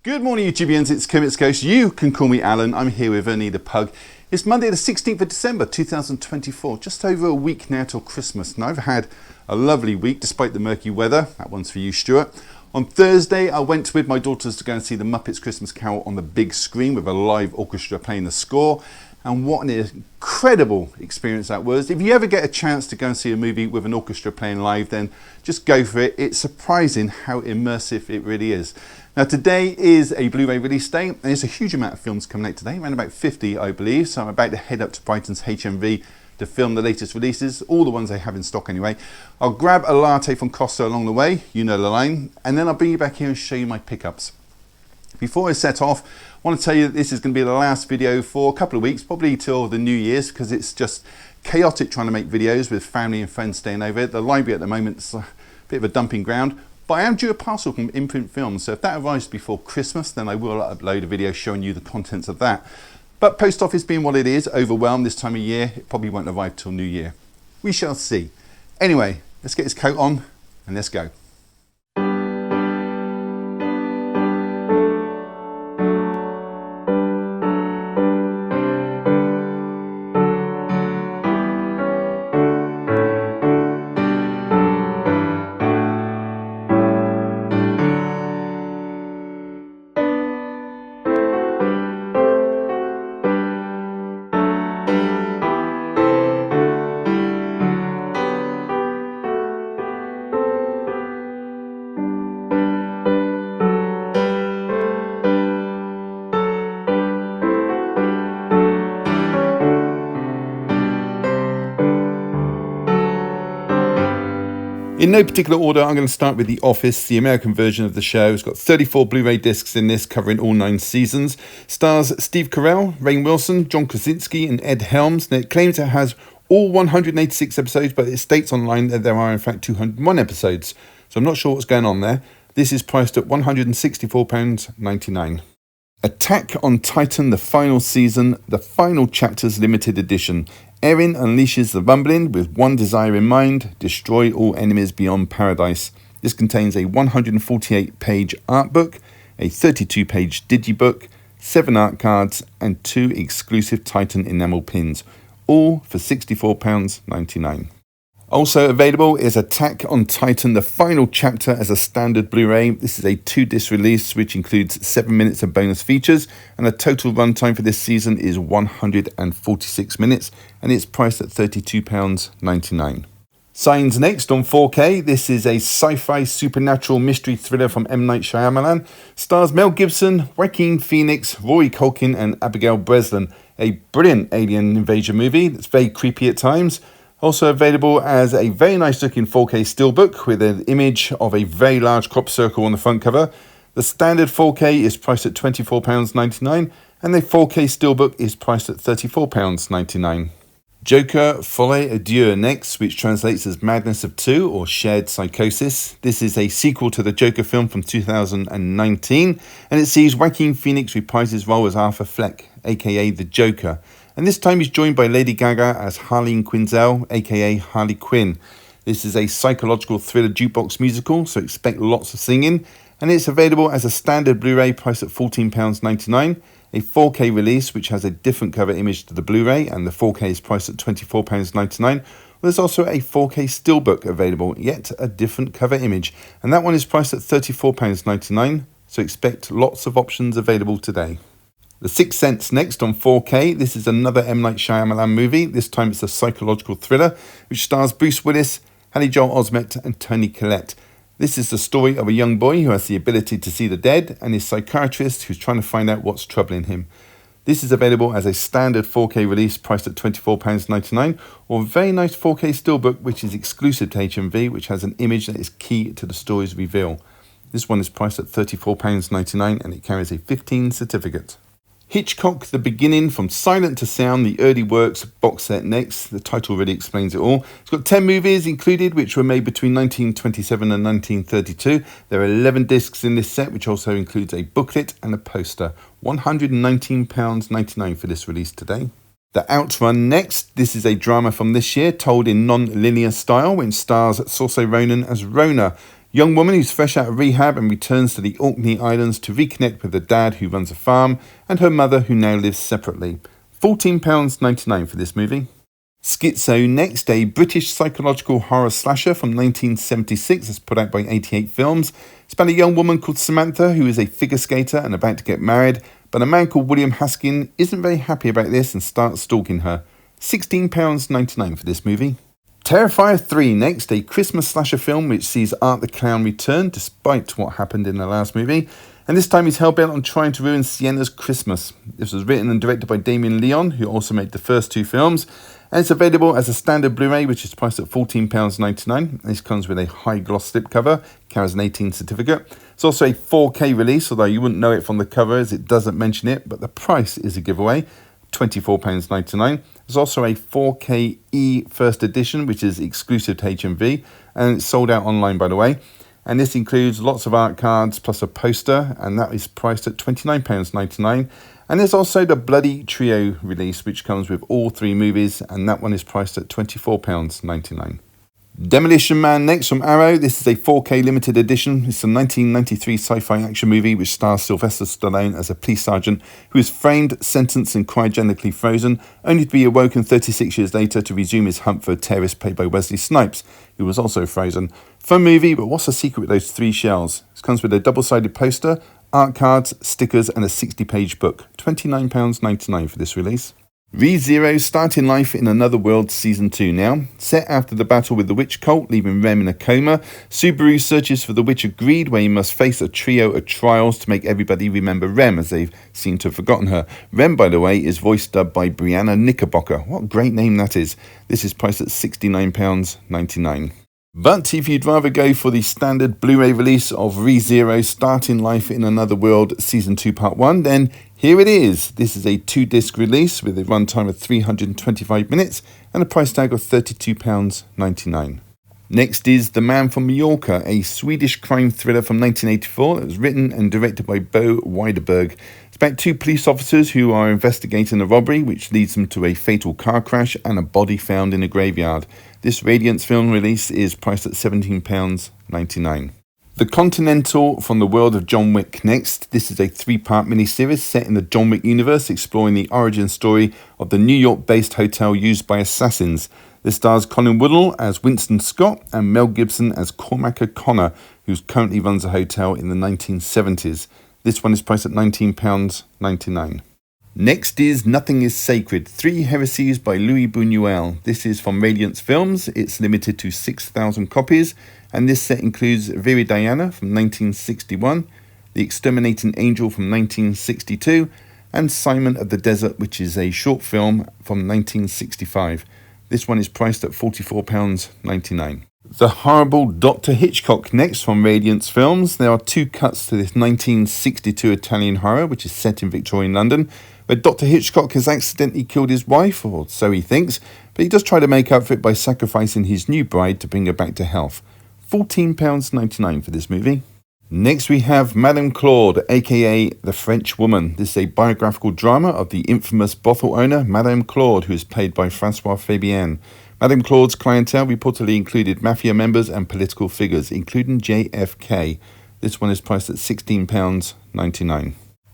Good morning, YouTubians. It's Costa. You can call me Alan. I'm here with Ernie the Pug. It's Monday the 16th of December 2024, just over a week now till Christmas. And I've had a lovely week despite the murky weather. That one's for you, Stuart. On Thursday, I went with my daughters to go and see the Muppets Christmas Carol on the big screen with a live orchestra playing the score. And what an incredible experience that was. If you ever get a chance to go and see a movie with an orchestra playing live, then just go for it. It's surprising how immersive it really is. Now today is a Blu-ray release day, and there's a huge amount of films coming out today, around about 50 I believe, so I'm about to head up to Brighton's HMV to film the latest releases, all the ones they have in stock anyway. I'll grab a latte from Costa along the way, you know the line, and then I'll bring you back here and show you my pickups. Before I set off, I want to tell you that this is going to be the last video for a couple of weeks, probably till the New Year's, because it's just chaotic trying to make videos with family and friends staying over. The library at the moment is a bit of a dumping ground. But I am due a parcel from Imprint Films, so if that arrives before Christmas, then I will upload a video showing you the contents of that. But post office being what it is, overwhelmed this time of year, it probably won't arrive till New Year. We shall see. Anyway, let's get this coat on and let's go. In no particular order, I'm going to start with The Office, the American version of the show. It's got 34 Blu-ray discs in this, covering all 9 seasons. Stars Steve Carell, Rainn Wilson, John Krasinski and Ed Helms. And it claims it has all 186 episodes, but it states online that there are in fact 201 episodes. So I'm not sure what's going on there. This is priced at £164.99. Attack on Titan, the final season, the final chapters limited edition. Erin unleashes the Rumbling with one desire in mind: destroy all enemies beyond paradise. This contains a 148-page art book, a 32-page digibook, 7 art cards and 2 exclusive Titan enamel pins, all for £64.99. Also available is Attack on Titan, the final chapter, as a standard Blu-ray. This is a 2-disc release which includes 7 minutes of bonus features, and the total runtime for this season is 146 minutes, and it's priced at £32.99. Signs next on 4K. This is a sci-fi supernatural mystery thriller from M. Night Shyamalan. Stars Mel Gibson, Joaquin Phoenix, Rory Culkin and Abigail Breslin. A brilliant alien invasion movie that's very creepy at times. Also available as a very nice looking 4K steelbook with an image of a very large crop circle on the front cover. The standard 4K is priced at £24.99 and the 4K steelbook is priced at £34.99. Joker Folie à Deux next, which translates as Madness of Two or Shared Psychosis. This is a sequel to the Joker film from 2019, and it sees Joaquin Phoenix reprise his role as Arthur Fleck, aka the Joker. And this time he's joined by Lady Gaga as Harleen Quinzel, aka Harley Quinn. This is a psychological thriller jukebox musical, so expect lots of singing. And it's available as a standard Blu-ray priced at £14.99, a 4K release which has a different cover image to the Blu-ray, and the 4K is priced at £24.99. There's also a 4K steelbook available, yet a different cover image, and that one is priced at £34.99, so expect lots of options available today. The Sixth Sense next on 4K. This is another M. Night Shyamalan movie. This time it's a psychological thriller which stars Bruce Willis, Haley Joel Osment and Toni Collette. This is the story of a young boy who has the ability to see the dead and his psychiatrist who's trying to find out what's troubling him. This is available as a standard 4K release priced at £24.99, or a very nice 4K steelbook which is exclusive to HMV, which has an image that is key to the story's reveal. This one is priced at £34.99 and it carries a 15 certificate. Hitchcock, The Beginning, From Silent to Sound, the Early Works box set next. The title really explains it all. It's got 10 movies included, which were made between 1927 and 1932. There are 11 discs in this set, which also includes a booklet and a poster. £119.99 for this release today. The Outrun next. This is a drama from this year, told in non-linear style, which stars Saoirse Ronan as Rona. Young woman who's fresh out of rehab and returns to the Orkney Islands to reconnect with her dad who runs a farm and her mother who now lives separately. £14.99 for this movie. Schizo next, a British psychological horror slasher from 1976 that's put out by 88 Films. It's about a young woman called Samantha who is a figure skater and about to get married, but a man called William Haskin isn't very happy about this and starts stalking her. £16.99 for this movie. Terrifier 3 next, a Christmas slasher film which sees Art the Clown return despite what happened in the last movie, and this time he's hell-bent on trying to ruin Sienna's Christmas. This was written and directed by Damien Leon, who also made the first two films, and it's available as a standard Blu-ray which is priced at £14.99. This comes with a high gloss slipcover, carries an 18 certificate. It's also a 4K release, although you wouldn't know it from the cover as it doesn't mention it, but the price is a giveaway. £24.99. There's also a 4K E first edition, which is exclusive to HMV, and it's sold out online, by the way. And this includes lots of art cards plus a poster, and that is priced at £29.99. And there's also the Bloody Trio release, which comes with all three movies, and that one is priced at £24.99. Demolition Man next from Arrow. This is a 4K limited edition. It's a 1993 sci-fi action movie which stars Sylvester Stallone as a police sergeant who is framed, sentenced and cryogenically frozen, only to be awoken 36 years later to resume his hunt for a terrorist played by Wesley Snipes, who was also frozen. Fun movie, but what's the secret with those three shells? It comes with a double-sided poster, art cards, stickers and a 60-page book. £29.99 for this release. ReZero starting life in another world season 2 now. Set after the battle with the witch cult, leaving Rem in a coma, Subaru searches for the witch of greed, where he must face a trio of trials to make everybody remember Rem, as they've seemed to have forgotten her. Rem, by the way, is voice dubbed by Brianna Knickerbocker. What a great name that is. This is priced at £69.99. But if you'd rather go for the standard Blu-ray release of ReZero Starting Life in Another World Season 2 Part 1, then here it is. This is a 2-disc release with a runtime of 325 minutes and a price tag of £32.99. Next is The Man from Mallorca, a Swedish crime thriller from 1984 that was written and directed by Bo Widerberg. It's about two police officers who are investigating a robbery which leads them to a fatal car crash and a body found in a graveyard. This Radiance film release is priced at £17.99. The Continental from the world of John Wick next. This is a 3-part miniseries set in the John Wick universe, exploring the origin story of the New York-based hotel used by assassins. This stars Colin Woodall as Winston Scott and Mel Gibson as Cormac O'Connor, who currently runs a hotel in the 1970s. This one is priced at £19.99. Next is Nothing is Sacred, 3 Heresies by Louis Buñuel. This is from Radiance Films. It's limited to 6,000 copies, and this set includes Viridiana from 1961, The Exterminating Angel from 1962, and Simon of the Desert, which is a short film from 1965. This one is priced at £44.99. The Horrible Dr. Hitchcock next from Radiance Films. There are 2 cuts to this 1962 Italian horror, which is set in Victorian London, where Dr. Hitchcock has accidentally killed his wife, or so he thinks, but he does try to make up for it by sacrificing his new bride to bring her back to health. £14.99 for this movie. Next we have Madame Claude, aka The French Woman. This is a biographical drama of the infamous brothel owner Madame Claude, who is played by Francois Fabian. Madame Claude's clientele reportedly included mafia members and political figures, including JFK. This one is priced at £16.99.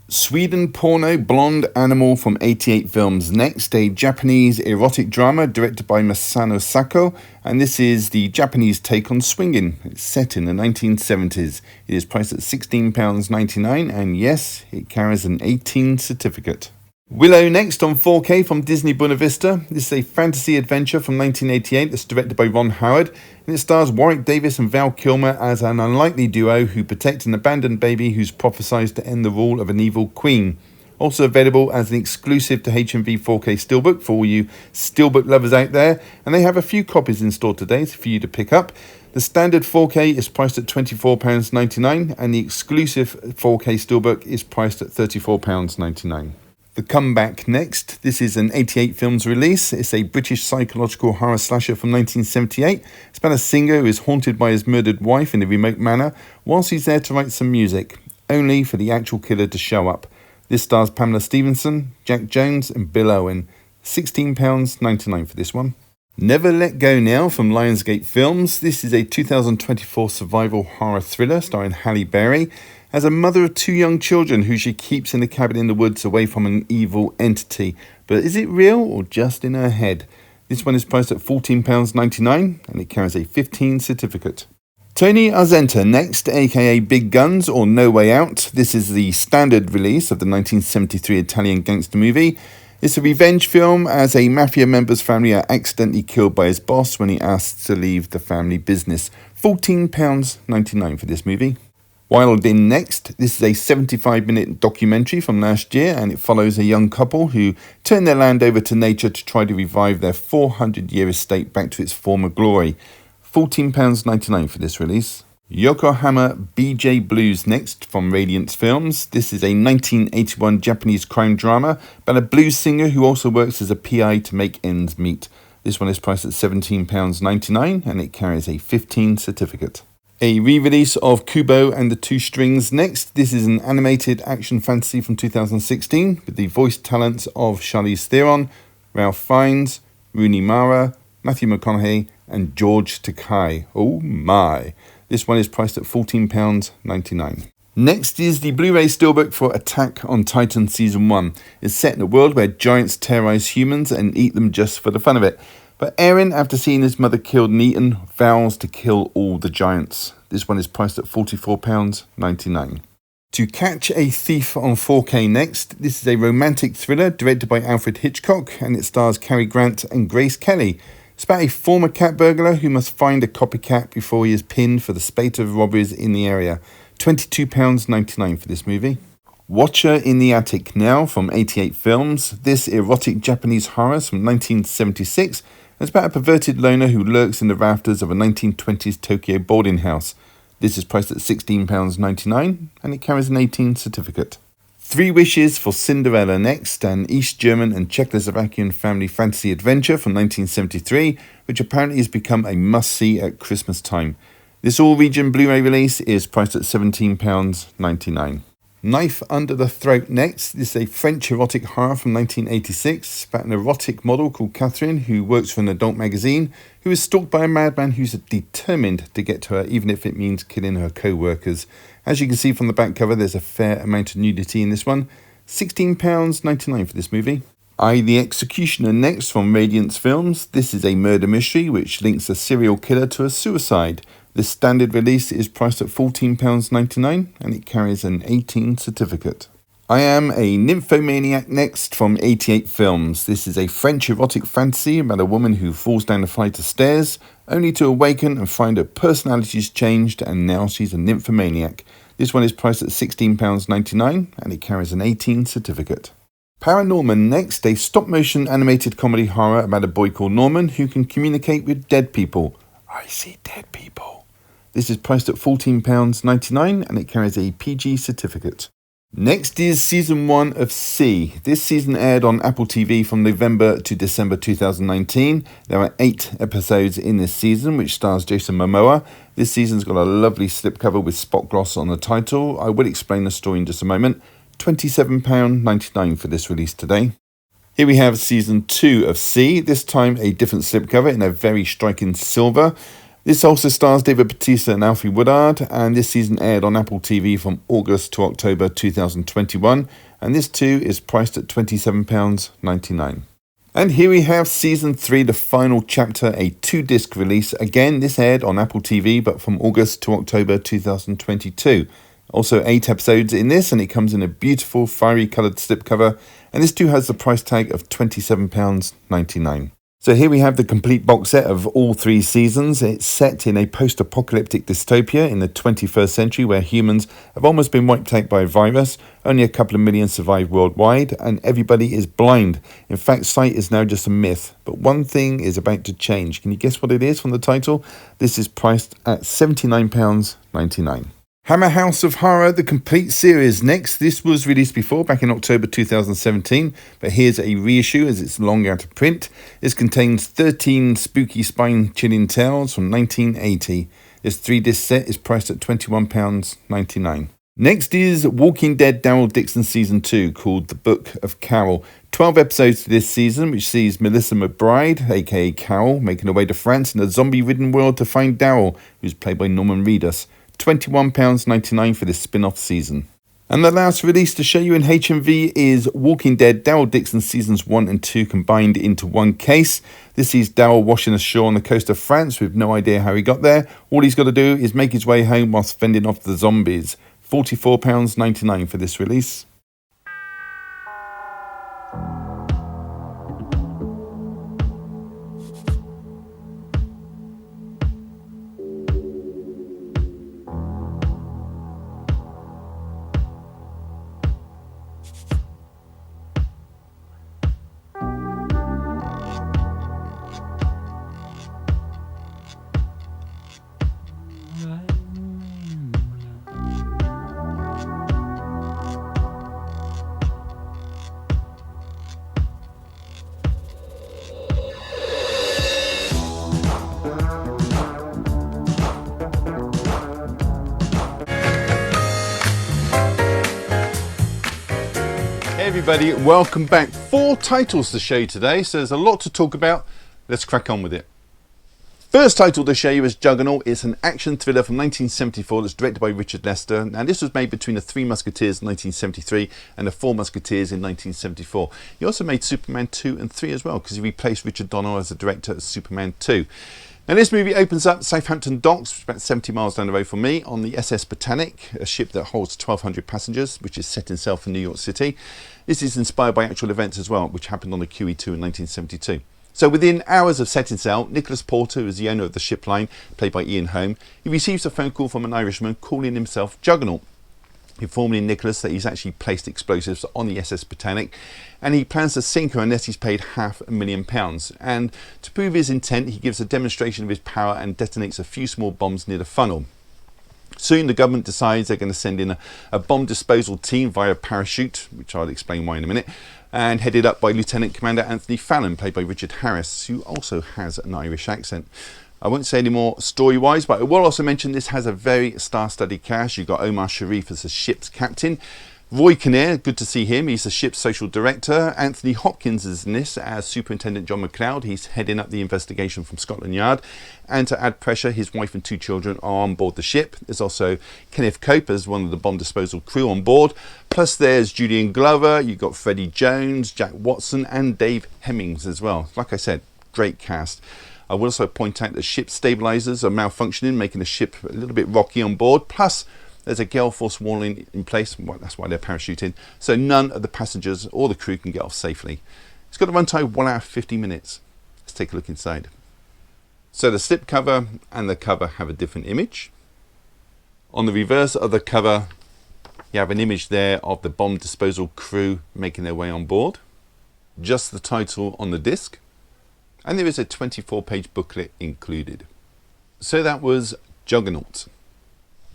Sweden Porno Blonde Animal from 88 Films next, a Japanese erotic drama directed by Masano Sako, and this is the Japanese take on swinging. It's set in the 1970s. It is priced at £16.99, and yes, it carries an 18 certificate. Willow next on 4K from Disney Buena Vista. This is a fantasy adventure from 1988 that's directed by Ron Howard, and it stars Warwick Davis and Val Kilmer as an unlikely duo who protect an abandoned baby who's prophesied to end the rule of an evil queen. Also available as an exclusive to HMV 4K Steelbook for all you Steelbook lovers out there, and they have a few copies in store today for you to pick up. The standard 4K is priced at £24.99 and the exclusive 4K Steelbook is priced at £34.99. The Comeback next. This is an 88 Films release. It's a British psychological horror slasher from 1978. It's about a singer who is haunted by his murdered wife in a remote manor whilst he's there to write some music, only for the actual killer to show up. This stars Pamela Stevenson, Jack Jones and Bill Owen. £16.99 for this one. Never Let Go Now from Lionsgate Films. This is a 2024 survival horror thriller starring Halle Berry as a mother of two young children who she keeps in a cabin in the woods away from an evil entity. But is it real or just in her head? This one is priced at £14.99 and it carries a 15 certificate. Tony Arzenta next, aka Big Guns or No Way Out. This is the standard release of the 1973 Italian gangster movie. It's a revenge film as a mafia member's family are accidentally killed by his boss when he asks to leave the family business. £14.99 for this movie. Wild In next, this is a 75-minute documentary from last year and it follows a young couple who turn their land over to nature to try to revive their 400-year estate back to its former glory. £14.99 for this release. Yokohama BJ Blues next from Radiance Films. This is a 1981 Japanese crime drama about a blues singer who also works as a PI to make ends meet. This one is priced at £17.99 and it carries a 15 certificate. A re-release of Kubo and the Two Strings next. This is an animated action fantasy from 2016 with the voice talents of Charlize Theron, Ralph Fiennes, Rooney Mara, Matthew McConaughey and George Takei. Oh my! This one is priced at £14.99. Next is the Blu-ray steelbook for Attack on Titan Season 1. It's set in a world where giants terrorize humans and eat them just for the fun of it. But Eren, after seeing his mother killed and eaten, vows to kill all the giants. This one is priced at £44.99. To Catch a Thief on 4K next. This is a romantic thriller directed by Alfred Hitchcock and it stars Cary Grant and Grace Kelly. It's about a former cat burglar who must find a copycat before he is pinned for the spate of robberies in the area. £22.99 for this movie. Watcher in the Attic now from 88 Films. This erotic Japanese horror from 1976. It's about a perverted loner who lurks in the rafters of a 1920s Tokyo boarding house. This is priced at £16.99 and it carries an 18 certificate. Three Wishes for Cinderella next, an East German and Czechoslovakian family fantasy adventure from 1973, which apparently has become a must-see at Christmas time. This all-region Blu-ray release is priced at £17.99. Knife Under the Throat next. This is a French erotic horror from 1986 about an erotic model called Catherine who works for an adult magazine who is stalked by a madman who's determined to get to her even if it means killing her co-workers. As you can see from the back cover, there's a fair amount of nudity in this one. £16.99 for this movie. I, the Executioner next from Radiance Films. This is a murder mystery which links a serial killer to a suicide. The standard release is priced at £14.99 and it carries an 18 certificate. I Am a Nymphomaniac next from 88 Films. This is a French erotic fantasy about a woman who falls down a flight of stairs only to awaken and find her personality's changed and now she's a nymphomaniac. This one is priced at £16.99 and it carries an 18 certificate. Paranorman next, a stop-motion animated comedy horror about a boy called Norman who can communicate with dead people. I see dead people. This is priced at £14.99 and it carries a PG certificate. Next is Season 1 of C. This season aired on Apple TV from November to December 2019. There are 8 episodes in this season, which stars Jason Momoa. This season's got a lovely slipcover with spot gloss on the title. I will explain the story in just a moment. £27.99 for this release today. Here we have Season 2 of C, this time a different slipcover in a very striking silver. This also stars David Bautista and Alfie Woodard, and this season aired on Apple TV from August to October 2021, and this too is priced at £27.99. And here we have Season 3, the final chapter, a 2-disc release. Again, this aired on Apple TV, but from August to October 2022. Also 8 episodes in this, and it comes in a beautiful fiery coloured slipcover, and this too has the price tag of £27.99. So here we have the complete box set of all 3 seasons. It's set in a post-apocalyptic dystopia in the 21st century where humans have almost been wiped out by a virus. Only a couple of million survive worldwide and everybody is blind. In fact, sight is now just a myth. But one thing is about to change. Can you guess what it is from the title? This is priced at £79.99. Hammer House of Horror, the complete series next. This was released before, back in October 2017, but here's a reissue as it's long out of print. This contains 13 spooky spine-chilling tales from 1980. This 3-disc set is priced at £21.99. Next is Walking Dead Daryl Dixon Season 2, called The Book of Carol. 12 episodes this season, which sees Melissa McBride, aka Carol, making her way to France in a zombie-ridden world to find Daryl, who's played by Norman Reedus. £21.99 for this spin-off season. And the last release to show you in HMV is Walking Dead Daryl Dixon Seasons 1 and 2 combined into one case. This is Daryl washing ashore on the coast of France with no idea how he got there. All he's got to do is make his way home whilst fending off the zombies. £44.99 for this release. Everybody, welcome back. 4 titles to show you today, so there's a lot to talk about. Let's crack on with it. First title to show you is Juggernaut. It's an action thriller from 1974 that's directed by Richard Lester. Now, this was made between the Three Musketeers in 1973 and the Four Musketeers in 1974. He also made Superman 2 and 3 as well, because he replaced Richard Donner as the director of Superman 2. Now, this movie opens up Southampton Docks, which is about 70 miles down the road from me, on the SS Britannic, a ship that holds 1,200 passengers, which is set itself in New York City. This is inspired by actual events as well, which happened on the QE2 in 1972. So within hours of setting sail, Nicholas Porter, who is the owner of the ship line, played by Ian Holm, he receives a phone call from an Irishman calling himself Juggernaut, informing Nicholas that he's actually placed explosives on the SS Britannic, and he plans to sink her unless he's paid £500,000. And to prove his intent, he gives a demonstration of his power and detonates a few small bombs near the funnel. Soon the government decides they're going to send in a bomb disposal team via parachute, which I'll explain why in a minute, and headed up by Lieutenant Commander Anthony Fallon, played by Richard Harris, who also has an Irish accent. I won't say any more story-wise, but I will also mention this has a very star-studded cast. You've got Omar Sharif as the ship's captain. Roy Kinnear, good to see him, he's the ship's social director. Anthony Hopkins is in this as Superintendent John McLeod, he's heading up the investigation from Scotland Yard. And to add pressure, his wife and 2 children are on board the ship. There's also Kenneth Cope as one of the bomb disposal crew on board. Plus there's Julian Glover, you've got Freddie Jones, Jack Watson and Dave Hemmings as well. Like I said, great cast. I will also point out that ship stabilizers are malfunctioning, making the ship a little bit rocky on board. Plus, there's a gale force wall in place, well, that's why they're parachuting, so none of the passengers or the crew can get off safely. It's got a runtime 1 hour 50 minutes. Let's take a look inside. So the slip cover and the cover have a different image. On the reverse of the cover, you have an image there of the bomb disposal crew making their way on board. Just the title on the disc. And there is a 24-page booklet included. So that was Juggernaut.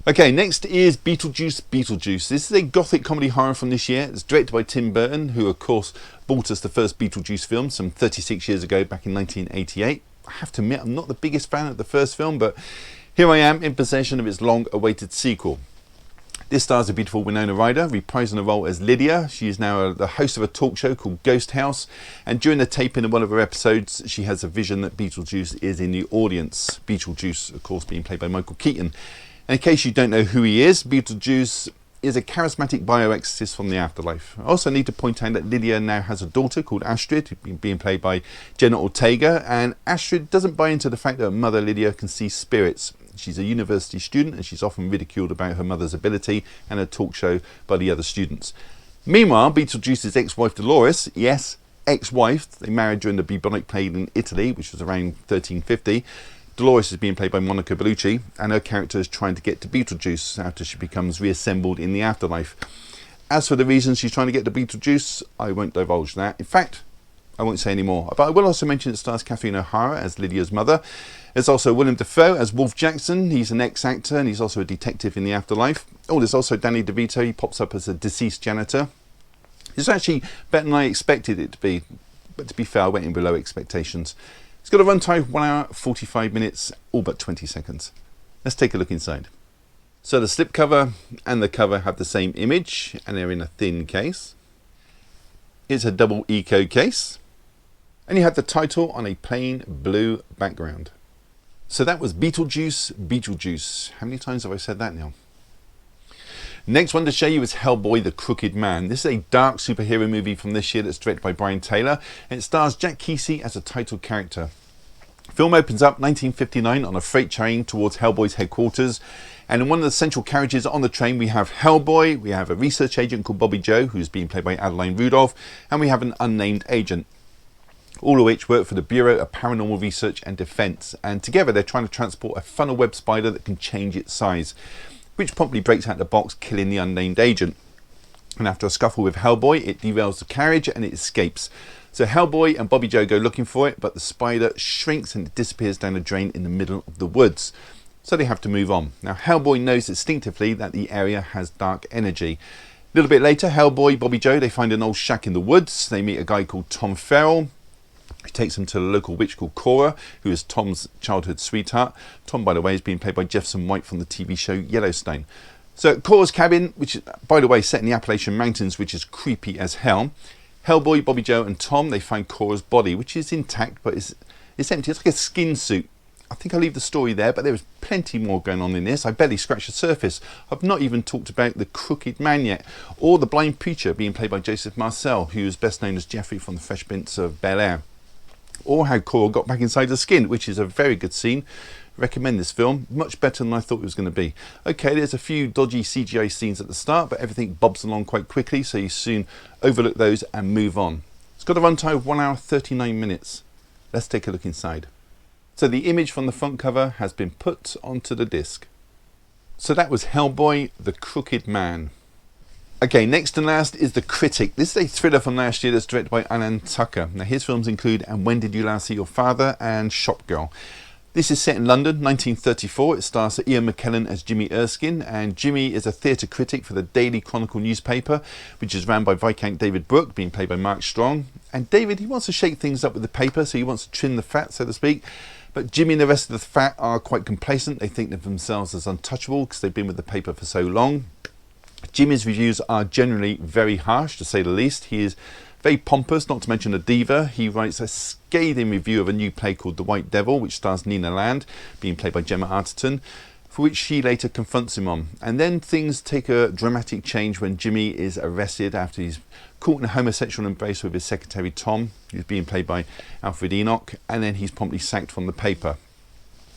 Okay, next is Beetlejuice. This is a gothic comedy horror from this year. It's directed by Tim Burton, who of course brought us the first Beetlejuice film some 36 years ago, back in 1988. I have to admit, I'm not the biggest fan of the first film, but here I am in possession of its long-awaited sequel. This stars a beautiful Winona Ryder, reprising the role as Lydia. She is now the host of a talk show called Ghost House, and during the taping of one of her episodes, she has a vision that Beetlejuice is in the audience. Beetlejuice, of course, being played by Michael Keaton. And in case you don't know who he is, Beetlejuice is a charismatic bioexorcist from the afterlife. I also need to point out that Lydia now has a daughter called Astrid, being played by Jenna Ortega, and Astrid doesn't buy into the fact that her mother Lydia can see spirits. She's a university student and she's often ridiculed about her mother's ability and her talk show by the other students. Meanwhile, Beetlejuice's ex-wife Dolores, yes, ex-wife, they married during the bubonic plague in Italy, which was around 1350. Dolores is being played by Monica Bellucci, and her character is trying to get to Beetlejuice after she becomes reassembled in the afterlife. As for the reasons she's trying to get to Beetlejuice, I won't divulge that. In fact, I won't say any more. But I will also mention it stars Catherine O'Hara as Lydia's mother. There's also Willem Dafoe as Wolf Jackson. He's an ex-actor and he's also a detective in the afterlife. Oh, there's also Danny DeVito. He pops up as a deceased janitor. It's actually better than I expected it to be, but to be fair, I went in below expectations. It's got a runtime 1 hour 45 minutes, all but 20 seconds. Let's take a look inside. So the slipcover and the cover have the same image and they're in a thin case. It's a double eco case. And you have the title on a plain blue background. So that was Beetlejuice, Beetlejuice. How many times have I said that now? Next one to show you is Hellboy, the Crooked Man. This is a dark superhero movie from this year that's directed by Brian Taylor, and it stars Jack Kesey as a title character. The film opens up 1959 on a freight train towards Hellboy's headquarters, and in one of the central carriages on the train we have Hellboy, we have a research agent called Bobby Joe, who's being played by Adeline Rudolph, and we have an unnamed agent, all of which work for the Bureau of Paranormal Research and Defence, and together they're trying to transport a funnel web spider that can change its size, which promptly breaks out the box, killing the unnamed agent. And after a scuffle with Hellboy, it derails the carriage and it escapes. So Hellboy and Bobby Joe go looking for it, but the spider shrinks and it disappears down a drain in the middle of the woods. So they have to move on. Now Hellboy knows instinctively that the area has dark energy. A little bit later, Hellboy, Bobby Joe, they find an old shack in the woods. They meet a guy called Tom Farrell, who takes them to a local witch called Cora, who is Tom's childhood sweetheart. Tom, by the way, is being played by Jefferson White from the TV show Yellowstone. So at Cora's cabin, which is, by the way, set in the Appalachian Mountains, which is creepy as hell, Hellboy, Bobby Joe and Tom, they find Cora's body, which is intact, but it's empty. It's like a skin suit. I think I'll leave the story there, but there is plenty more going on in this. I barely scratched the surface. I've not even talked about the Crooked Man yet, or the blind preacher being played by Joseph Marcel, who is best known as Jeffrey from the Fresh Prince of Bel-Air, or how Cora got back inside the skin, which is a very good scene. Recommend this film, much better than I thought it was going to be. Okay, there's a few dodgy CGI scenes at the start, but everything bobs along quite quickly, so you soon overlook those and move on. It's got a runtime of 1 hour 39 minutes. Let's take a look inside. So the image from the front cover has been put onto the disc. So that was Hellboy, the Crooked Man. Okay, next and last is The Critic. This is a thriller from last year that's directed by Alan Tucker. Now his films include And When Did You Last See Your Father and Shop Girl. This is set in London, 1934. It stars Ian McKellen as Jimmy Erskine, and Jimmy is a theatre critic for the Daily Chronicle newspaper, which is ran by Viscount David Brooke, being played by Mark Strong. And David, he wants to shake things up with the paper, so he wants to trim the fat, so to speak. But Jimmy and the rest of the fat are quite complacent. They think of themselves as untouchable because they've been with the paper for so long. Jimmy's reviews are generally very harsh, to say the least. He is very pompous, not to mention a diva. He writes a scathing review of a new play called The White Devil, which stars Nina Land, being played by Gemma Arterton, for which she later confronts him on. And then things take a dramatic change when Jimmy is arrested after he's caught in a homosexual embrace with his secretary Tom, who's being played by Alfred Enoch, and then he's promptly sacked from the paper.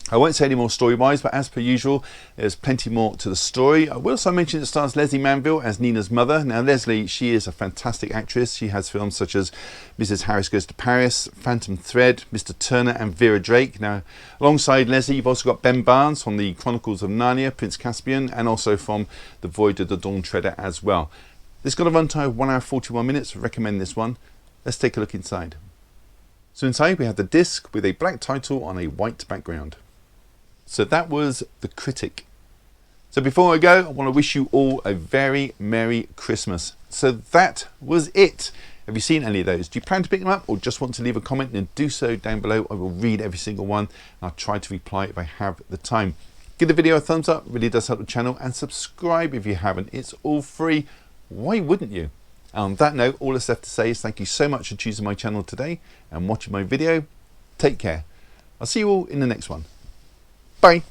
I won't say any more story-wise, but as per usual, there's plenty more to the story. I will also mention it stars Leslie Manville as Nina's mother. Now, Leslie, she is a fantastic actress. She has films such as Mrs. Harris Goes to Paris, Phantom Thread, Mr. Turner, and Vera Drake. Now, alongside Leslie, you've also got Ben Barnes from the Chronicles of Narnia, Prince Caspian, and also from The Voyage of the Dawn Treader as well. This got a runtime of 1 hour 41 minutes. Recommend this one. Let's take a look inside. So inside we have the disc with a black title on a white background. So that was The Critic. So before I go, I want to wish you all a very Merry Christmas. So that was it. Have you seen any of those? Do you plan to pick them up or just want to leave a comment? And do so down below. I will read every single one. I'll try to reply if I have the time. Give the video a thumbs up, it really does help the channel, and subscribe if you haven't. It's all free. Why wouldn't you? And on that note, all that's left to say is thank you so much for choosing my channel today and watching my video. Take care. I'll see you all in the next one. Bye.